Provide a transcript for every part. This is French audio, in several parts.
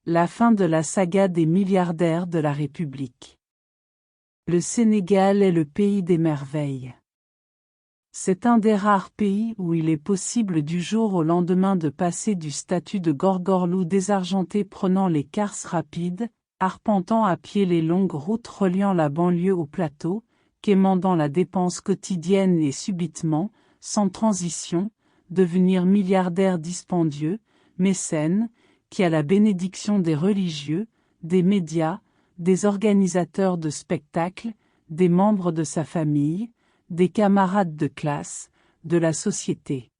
La fin de la saga des milliardaires de la République. Le Sénégal est le pays des merveilles. C'est un des rares pays où il est possible du jour au lendemain de passer du statut de gorgorlou désargenté prenant les cars rapides, arpentant à pied les longues routes reliant la banlieue au plateau, quémandant la dépense quotidienne et subitement, sans transition, devenir milliardaire dispendieux, mécène, qui a la bénédiction des religieux, des médias, des organisateurs de spectacles, des membres de sa famille, des camarades de classe, de la société.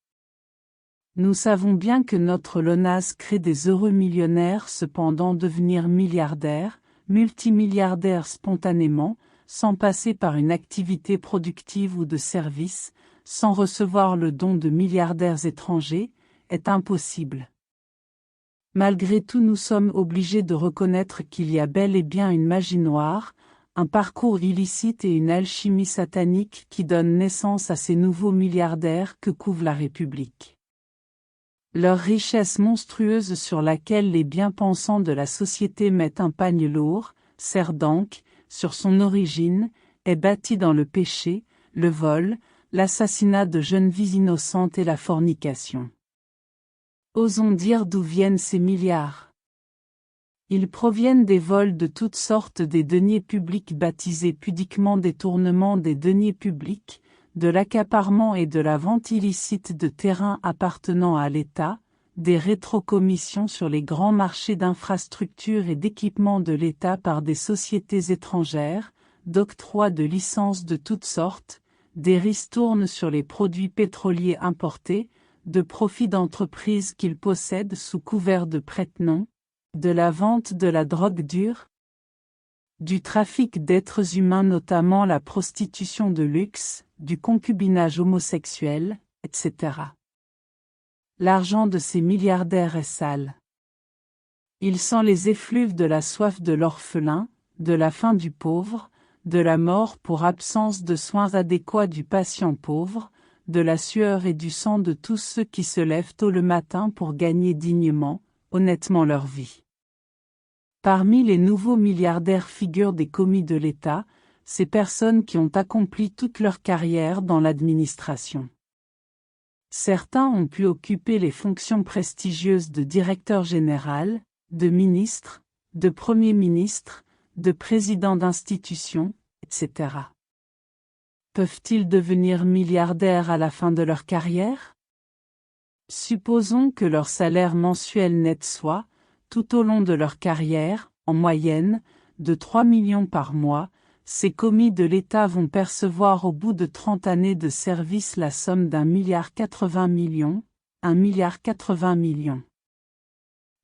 Nous savons bien que notre LONASE crée des heureux millionnaires cependant devenir milliardaires, multimilliardaires spontanément, sans passer par une activité productive ou de service, sans recevoir le don de milliardaires étrangers, est impossible. Malgré tout, nous sommes obligés de reconnaître qu'il y a bel et bien une magie noire, un parcours illicite et une alchimie satanique qui donnent naissance à ces nouveaux milliardaires que couvre la République. Leur richesse monstrueuse sur laquelle les bien-pensants de la société mettent un pagne lourd, sert d'encre, sur son origine, est bâtie dans le péché, le vol, l'assassinat de jeunes vies innocentes et la fornication. Osons dire d'où viennent ces milliards. Ils proviennent des vols de toutes sortes des deniers publics baptisés pudiquement détournement des deniers publics, de l'accaparement et de la vente illicite de terrains appartenant à l'État, des rétrocommissions sur les grands marchés d'infrastructures et d'équipements de l'État par des sociétés étrangères, d'octroi de licences de toutes sortes, des ristournes sur les produits pétroliers importés, de profits d'entreprises qu'ils possèdent sous couvert de prête-nom, de la vente de la drogue dure, du trafic d'êtres humains notamment la prostitution de luxe, du concubinage homosexuel, etc. L'argent de ces milliardaires est sale. Il sent les effluves de la soif de l'orphelin, de la faim du pauvre, de la mort pour absence de soins adéquats du patient pauvre, de la sueur et du sang de tous ceux qui se lèvent tôt le matin pour gagner dignement, honnêtement leur vie. Parmi les nouveaux milliardaires figurent des commis de l'État, ces personnes qui ont accompli toute leur carrière dans l'administration. Certains ont pu occuper les fonctions prestigieuses de directeur général, de ministre, de premier ministre, de président d'institution, etc. Peuvent-ils devenir milliardaires à la fin de leur carrière? Supposons que leur salaire mensuel net soit, tout au long de leur carrière, en moyenne, de 3 millions par mois, ces commis de l'État vont percevoir au bout de 30 années de service la somme d'1,80 milliard, 1,80 milliard.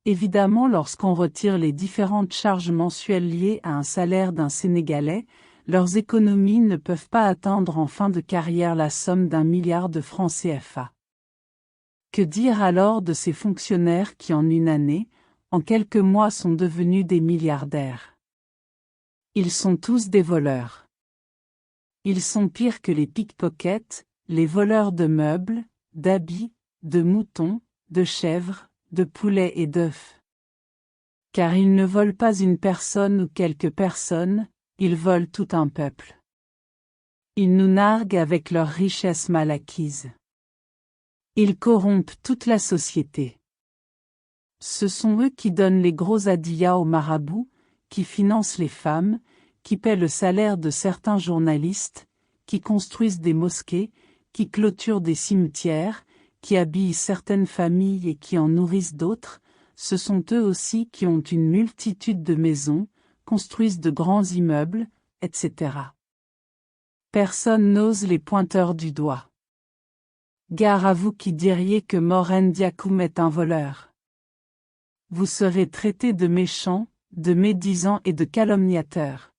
Évidemment, lorsqu'on retire les différentes charges mensuelles liées à un salaire d'un Sénégalais, leurs économies ne peuvent pas atteindre en fin de carrière la somme d'1 milliard de francs CFA. Que dire alors de ces fonctionnaires qui en une année, en quelques mois sont devenus des milliardaires? Ils sont tous des voleurs. Ils sont pires que les pickpockets, les voleurs de meubles, d'habits, de moutons, de chèvres, de poulets et d'œufs. Car ils ne volent pas une personne ou quelques personnes, ils volent tout un peuple. Ils nous narguent avec leurs richesses mal acquises. Ils corrompent toute la société. Ce sont eux qui donnent les gros hadiyas aux marabouts, qui financent les femmes, qui paient le salaire de certains journalistes, qui construisent des mosquées, qui clôturent des cimetières, qui habillent certaines familles et qui en nourrissent d'autres. Ce sont eux aussi qui ont une multitude de maisons, construisent de grands immeubles, etc. Personne n'ose les pointeurs du doigt. Gare à vous qui diriez que Morane Diakoum est un voleur. Vous serez traités de méchants, de médisants et de calomniateurs.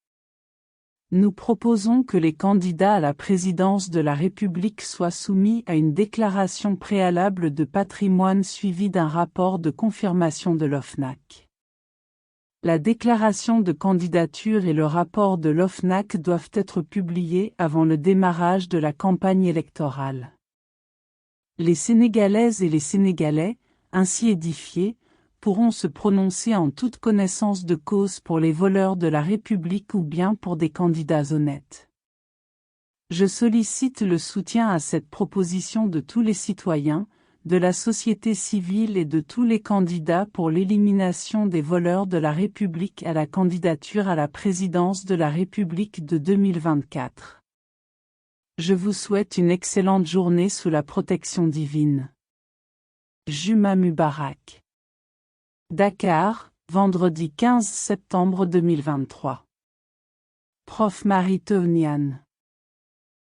Nous proposons que les candidats à la présidence de la République soient soumis à une déclaration préalable de patrimoine suivie d'un rapport de confirmation de l'OFNAC. La déclaration de candidature et le rapport de l'OFNAC doivent être publiés avant le démarrage de la campagne électorale. Les Sénégalaises et les Sénégalais, ainsi édifiés, pourront se prononcer en toute connaissance de cause pour les voleurs de la République ou bien pour des candidats honnêtes. Je sollicite le soutien à cette proposition de tous les citoyens, de la société civile et de tous les candidats pour l'élimination des voleurs de la République à la candidature à la présidence de la République de 2024. Je vous souhaite une excellente journée sous la protection divine. Juma Mubarak. Dakar, vendredi 15 septembre 2023. Prof Marie Théoniane.